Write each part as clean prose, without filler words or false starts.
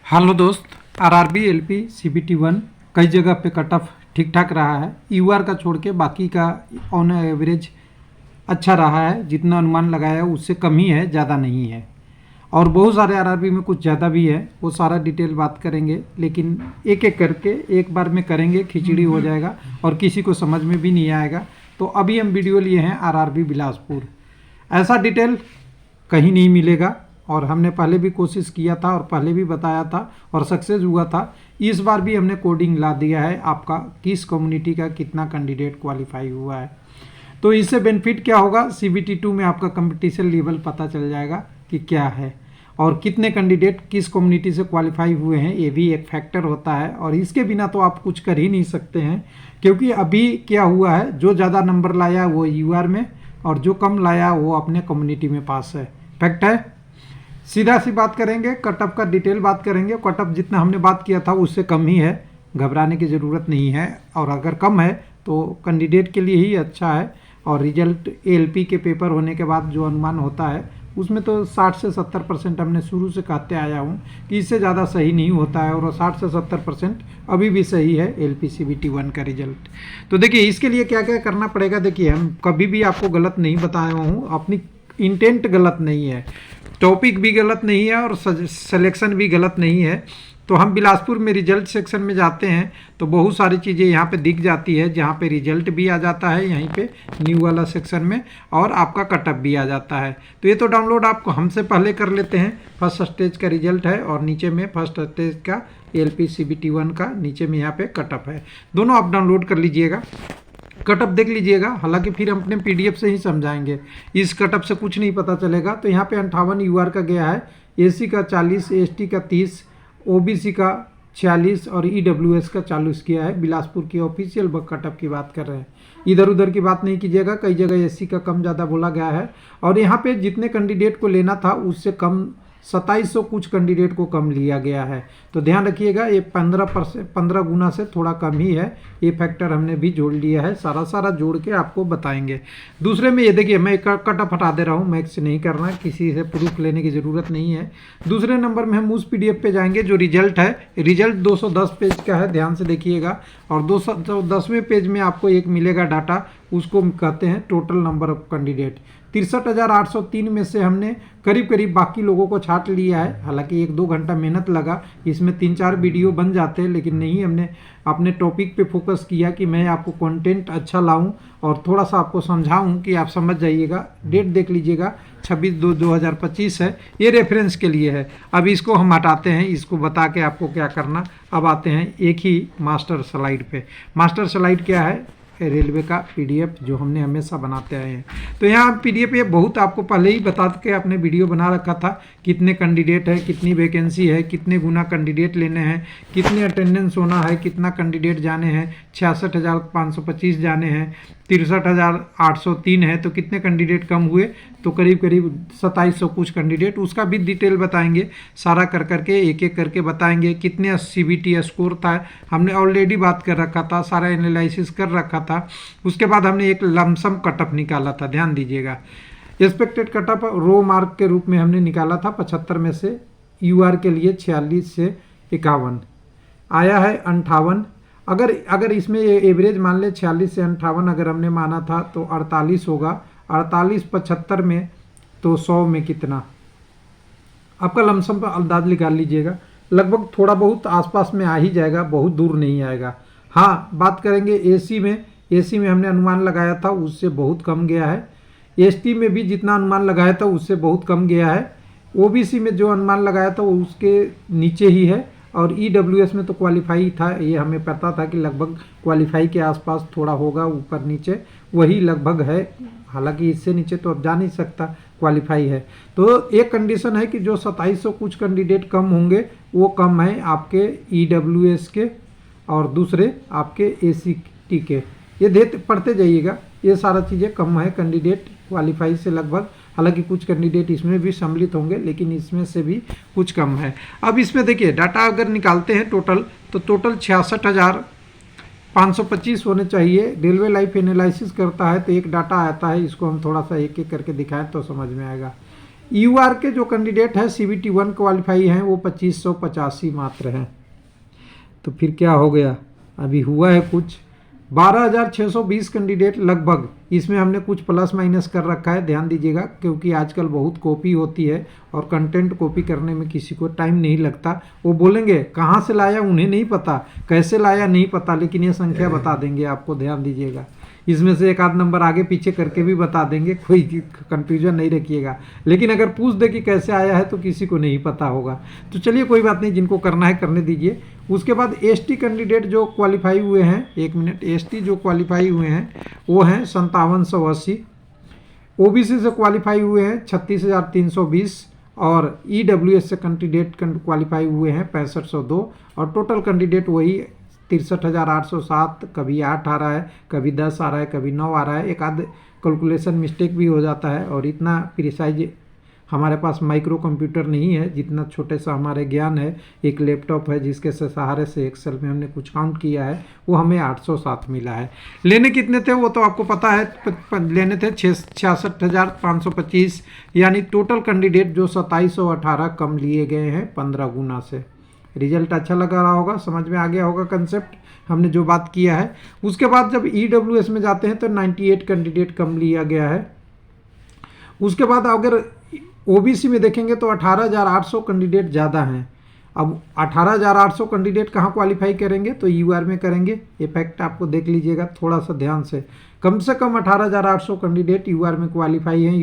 Hello दोस्त। RRB LP CBT 1 कई जगह पे कट ऑफ ठीक ठाक रहा है। यूआर का छोड़ के बाकी का ऑन एवरेज अच्छा रहा है। जितना अनुमान लगाया है उससे कम ही है, ज़्यादा नहीं है। और बहुत सारे आरआरबी में कुछ ज़्यादा भी है, वो सारा डिटेल बात करेंगे, लेकिन एक एक करके एक बार में करेंगे, खिचड़ी हो जाएगा और किसी को समझ में भी नहीं आएगा। तो अभी हम वीडियो लिए हैं आरआरबी बिलासपुर। ऐसा डिटेल कहीं नहीं मिलेगा और हमने पहले भी कोशिश किया था और पहले भी बताया था और सक्सेस हुआ था। इस बार भी हमने कोडिंग ला दिया है आपका किस कम्युनिटी का कितना कैंडिडेट क्वालिफाई हुआ है। तो इससे बेनिफिट क्या होगा, सीबीटी 2 में आपका कंपटीशन लेवल पता चल जाएगा कि क्या है और कितने कैंडिडेट किस कम्युनिटी से क्वालिफाई हुए हैं। ये भी एक फैक्टर होता है और इसके बिना तो आप कुछ कर ही नहीं सकते हैं, क्योंकि अभी क्या हुआ है, जो ज़्यादा नंबर लाया वो यूआर में और जो कम लाया वो अपने कम्युनिटी में पास है। फैक्ट है। सीधा सी बात करेंगे, कटअप का डिटेल बात करेंगे। कटअप जितना हमने बात किया था उससे कम ही है, घबराने की ज़रूरत नहीं है। और अगर कम है तो कैंडिडेट के लिए ही अच्छा है। और रिजल्ट एलपी के पेपर होने के बाद जो अनुमान होता है उसमें तो 60 से 70% हमने शुरू से कहते आया हूँ कि इससे ज़्यादा सही नहीं होता है, और 60 से 70% अभी भी सही है एलपी सीबीटी 1 का रिजल्ट। तो देखिए इसके लिए क्या क्या करना पड़ेगा। देखिए हम कभी भी आपको गलत नहीं बताया हूँ, अपनी इंटेंट गलत नहीं है, टॉपिक भी गलत नहीं है और सिलेक्शन भी गलत नहीं है। तो हम बिलासपुर में रिजल्ट सेक्शन में जाते हैं तो बहुत सारी चीज़ें यहाँ पे दिख जाती है, जहाँ पे रिजल्ट भी आ जाता है यहीं पे न्यू वाला सेक्शन में, और आपका कटअप भी आ जाता है। तो ये तो डाउनलोड आपको हमसे पहले कर लेते हैं। फर्स्ट स्टेज का रिजल्ट है और नीचे में फर्स्ट स्टेज का एलपी सीबीटी 1 का नीचे में यहाँ पे कटअप है। दोनों आप डाउनलोड कर लीजिएगा, कटअप देख लीजिएगा। हालांकि फिर हम अपने पीडीएफ से ही समझाएंगे, इस कटअप से कुछ नहीं पता चलेगा। तो यहाँ पे 58 यूआर का गया है, एसी का 40, एसटी का 30, ओबीसी का 46 और ईडब्ल्यूएस का 40 किया है। बिलासपुर की ऑफिशियल कटअप की बात कर रहे हैं, इधर उधर की बात नहीं कीजिएगा। कई जगह एससी का कम ज़्यादा बोला गया है और यहाँ पे जितने कैंडिडेट को लेना था उससे कम 2700 कुछ कैंडिडेट को कम लिया गया है। तो ध्यान रखिएगा, ये 15 गुना से थोड़ा कम ही है। ये फैक्टर हमने भी जोड़ लिया है, सारा जोड़ के आपको बताएंगे। दूसरे में ये देखिए मैं कटअप हटा दे रहा हूँ, मैक्स नहीं करना, किसी से प्रूफ लेने की ज़रूरत नहीं है। दूसरे नंबर में हम उस पीडीएफ पे जाएंगे जो रिजल्ट है। रिजल्ट 210 पेज का है, ध्यान से देखिएगा। और 210वें पेज में आपको एक मिलेगा डाटा, उसको कहते हैं टोटल नंबर ऑफ कैंडिडेट। 63,803 में से हमने करीब करीब बाकी लोगों को छांट लिया है। हालांकि 1-2 घंटा मेहनत लगा, इसमें 3-4 वीडियो बन जाते हैं, लेकिन नहीं, हमने अपने टॉपिक पे फोकस किया कि मैं आपको कंटेंट अच्छा लाऊं और थोड़ा सा आपको समझाऊं कि आप समझ जाइएगा। डेट देख लीजिएगा, 26/2/2025 है, ये रेफरेंस के लिए है। अब इसको हम हटाते हैं, इसको बता के आपको क्या करना। अब आते हैं एक ही मास्टर स्लाइड पे। मास्टर स्लाइड क्या है, रेलवे का पीडीएफ जो हमने हमेशा बनाते आए हैं। तो यहाँ पीडीएफ ये बहुत आपको पहले ही बता के आपने वीडियो बना रखा था, कितने कैंडिडेट है, कितनी वैकेंसी है, कितने गुना कैंडिडेट लेने हैं, कितने अटेंडेंस होना है, कितना कैंडिडेट जाने हैं। 66,525 जाने हैं, 63,803 है, तो कितने कैंडिडेट कम हुए, तो करीब करीब 2700 कुछ कैंडिडेट। उसका भी डिटेल बताएंगे, सारा कर करके एक एक करके बताएंगे। कितने सीबीटी स्कोर था हमने ऑलरेडी बात कर रखा था, सारा एनालिसिस कर रखा था। उसके बाद हमने एक लमसम कटअप निकाला था, ध्यान दीजिएगा। एक्सपेक्टेड कटअप रो मार्क के रूप में हमने निकाला था 75 में से, यूआर के लिए 46 से 51 आया है 58। अगर इसमें एवरेज मान ले 46 से 58 अगर हमने माना था तो 48 होगा। 48 75 में तो 100 में कितना, आपका लमसम पर अंदाज निकाल लीजिएगा। लगभग थोड़ा बहुत आसपास में आ ही जाएगा, बहुत दूर नहीं आएगा। हाँ, बात करेंगे एसी में। एसी में हमने अनुमान लगाया था उससे बहुत कम गया है। एसटी में भी जितना अनुमान लगाया था उससे बहुत कम गया है। ओबीसी में जो अनुमान लगाया था वो उसके नीचे ही है। और ईडब्ल्यूएस में तो क्वालिफाई था, ये हमें पता था कि लगभग क्वालिफाई के आसपास थोड़ा होगा, ऊपर नीचे वही लगभग है। हालांकि इससे नीचे तो अब जा नहीं सकता, क्वालिफाई है। तो एक कंडीशन है कि जो 2700 कुछ कैंडिडेट कम होंगे वो कम है आपके ईडब्ल्यूएस के और दूसरे आपके एसीटी के। ये पढ़ते जाइएगा, ये सारा चीज़ें कम है कैंडिडेट क्वालिफाई से लगभग। हालांकि कुछ कैंडिडेट इसमें भी सम्मिलित होंगे, लेकिन इसमें से भी कुछ कम है। अब इसमें देखिए डाटा अगर निकालते हैं टोटल, तो टोटल 66,525 होने चाहिए। रेलवे लाइफ एनालिसिस करता है तो एक डाटा आता है, इसको हम थोड़ा सा एक एक करके दिखाएं तो समझ में आएगा। यूआर के जो कैंडिडेट है CBT 1 क्वालिफाई हैं वो 2585 मात्र हैं। तो फिर क्या हो गया, अभी हुआ है कुछ 12,620 कैंडिडेट लगभग। इसमें हमने कुछ प्लस माइनस कर रखा है, ध्यान दीजिएगा, क्योंकि आजकल बहुत कॉपी होती है और कंटेंट कॉपी करने में किसी को टाइम नहीं लगता। वो बोलेंगे कहाँ से लाया उन्हें नहीं पता, कैसे लाया नहीं पता, लेकिन ये संख्या बता देंगे आपको, ध्यान दीजिएगा। इसमें से एक आध नंबर आगे पीछे करके भी बता देंगे, कोई कंफ्यूजन नहीं रखिएगा। लेकिन अगर पूछ दे कि कैसे आया है तो किसी को नहीं पता होगा। तो चलिए कोई बात नहीं, जिनको करना है करने दीजिए। उसके बाद ST कैंडिडेट जो क्वालिफाई हुए हैं, 1 मिनट, ST जो क्वालिफाई हुए हैं वो हैं 5780। OBC से क्वालिफाई हुए हैं 36,320 और EWS से कैंडिडेट क्वालिफाई हुए हैं 6502 और टोटल कैंडिडेट वही 63,807। कभी 8 आ रहा है, कभी 10 आ रहा है, कभी 9 आ रहा है, एक आध कैलकुलेशन मिस्टेक भी हो जाता है। और इतना प्रिसाइज हमारे पास माइक्रो कंप्यूटर नहीं है, जितना छोटे सा हमारे ज्ञान है। एक लैपटॉप है जिसके सहारे से एक्सेल में हमने कुछ काउंट किया है, वो हमें 807 मिला है। लेने कितने थे वो तो आपको पता है, लेने थे 66,525, यानी टोटल कैंडिडेट जो 2718 कम लिए गए हैं 15 गुना से। रिजल्ट अच्छा लगा रहा होगा, समझ में आ गया होगा कंसेप्ट, हमने जो बात किया है। उसके बाद जब EWS में जाते हैं तो 98 कैंडिडेट कम लिया गया है। उसके बाद अगर OBC में देखेंगे तो 18,800 कैंडिडेट ज़्यादा हैं। अब 18,800 कैंडिडेट कहाँ क्वालिफाई करेंगे, तो UR में करेंगे। ये फैक्ट आपको देख लीजिएगा थोड़ा सा ध्यान से कम 18,800 कैंडिडेट UR में क्वालिफाई हैं।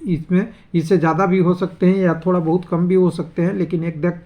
इसमें इससे ज़्यादा भी हो सकते हैं या थोड़ा बहुत कम भी हो सकते हैं, लेकिन एग्जैक्ट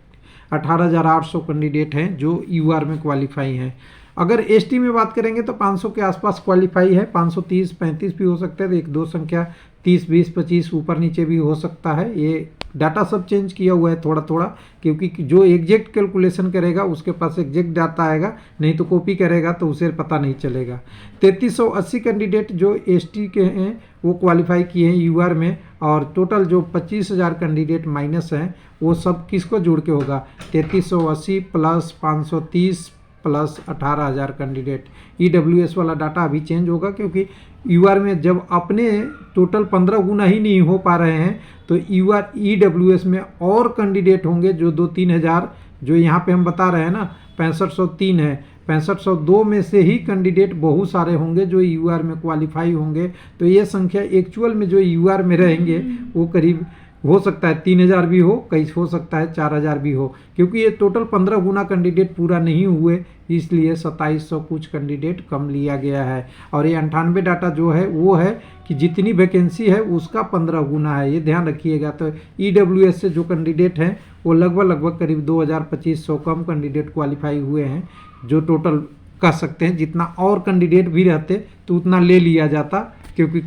18,800 कैंडिडेट हैं जो UR में क्वालिफाई हैं। अगर ST में बात करेंगे तो 500 के आसपास क्वालिफाई है, 530 35 भी हो सकते हैं, तो एक दो संख्या 30 20 25 ऊपर नीचे भी हो सकता है। ये डाटा सब चेंज किया हुआ है थोड़ा थोड़ा, क्योंकि जो एग्जैक्ट कैलकुलेशन करेगा उसके पास एग्जैक्ट डाटा आएगा, नहीं तो कॉपी करेगा तो उसे पता नहीं चलेगा। 3380 कैंडिडेट जो ST के हैं वो क्वालिफाई किए हैं UR में, और टोटल जो 25,000 कैंडिडेट माइनस हैं वो सब किसको जोड़ के होगा, 3380 प्लस 530 प्लस 18,000 कैंडिडेट। EWS वाला डाटा अभी चेंज होगा, क्योंकि UR में जब अपने टोटल 15 गुना ही नहीं हो पा रहे हैं तो EWS में और कैंडिडेट होंगे जो 2-3 हज़ार, जो यहाँ पे हम बता रहे हैं ना 6503 है, 6502 में से ही कैंडिडेट बहुत सारे होंगे जो UR में क्वालिफाई होंगे। तो ये संख्या एक्चुअल में जो UR में रहेंगे वो करीब हो सकता है 3,000 भी हो, कई हो सकता है 4,000 भी हो, क्योंकि ये टोटल 15 गुना कैंडिडेट पूरा नहीं हुए, इसलिए 2700 कुछ कैंडिडेट कम लिया गया है। और ये 98 डाटा जो है वो है कि जितनी वैकेंसी है उसका 15 गुना है, ये ध्यान रखिएगा। तो EWS से जो कैंडिडेट हैं वो लगभग करीब 2,2500 कम कैंडिडेट क्वालिफाई हुए हैं, जो टोटल कह सकते हैं जितना और कैंडिडेट भी रहते तो उतना ले लिया जाता, क्योंकि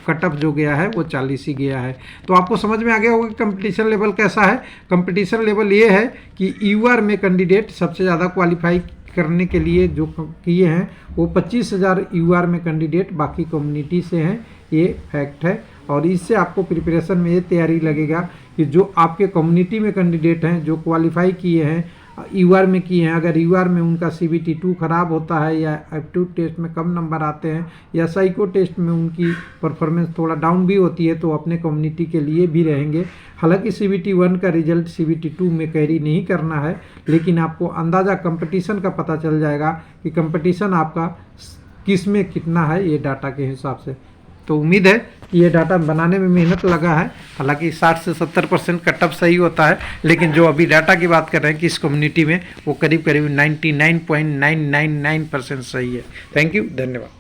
कट ऑफ जो गया है वो 40 ही गया है। तो आपको समझ में आ गया होगा कि कंपटीशन लेवल कैसा है। कंपटीशन लेवल ये है कि UR में कैंडिडेट सबसे ज़्यादा क्वालिफाई करने के लिए जो किए हैं वो 25,000 UR में कैंडिडेट बाकी कम्युनिटी से हैं, ये फैक्ट है। और इससे आपको प्रिपरेशन में ये तैयारी लगेगा कि जो आपके कम्युनिटी में कैंडिडेट हैं जो क्वालिफाई किए हैं UR में किए हैं, अगर UR में उनका CBT 2 खराब होता है या एप्टीट्यूड टेस्ट में कम नंबर आते हैं या साइको टेस्ट में उनकी परफॉर्मेंस थोड़ा डाउन भी होती है, तो अपने कम्युनिटी के लिए भी रहेंगे। हालांकि CBT 1 का रिजल्ट CBT 2 में कैरी नहीं करना है, लेकिन आपको अंदाज़ा कंपटीशन का पता चल जाएगा कि कंपटीशन आपका किस में कितना है, ये डाटा के हिसाब से। तो उम्मीद है कि ये डाटा बनाने में मेहनत लगा है। हालांकि 60 से 70% कट ऑफ सही होता है, लेकिन जो अभी डाटा की बात कर रहे हैं किस कम्युनिटी में, वो करीब 99.999% सही है। थैंक यू, धन्यवाद।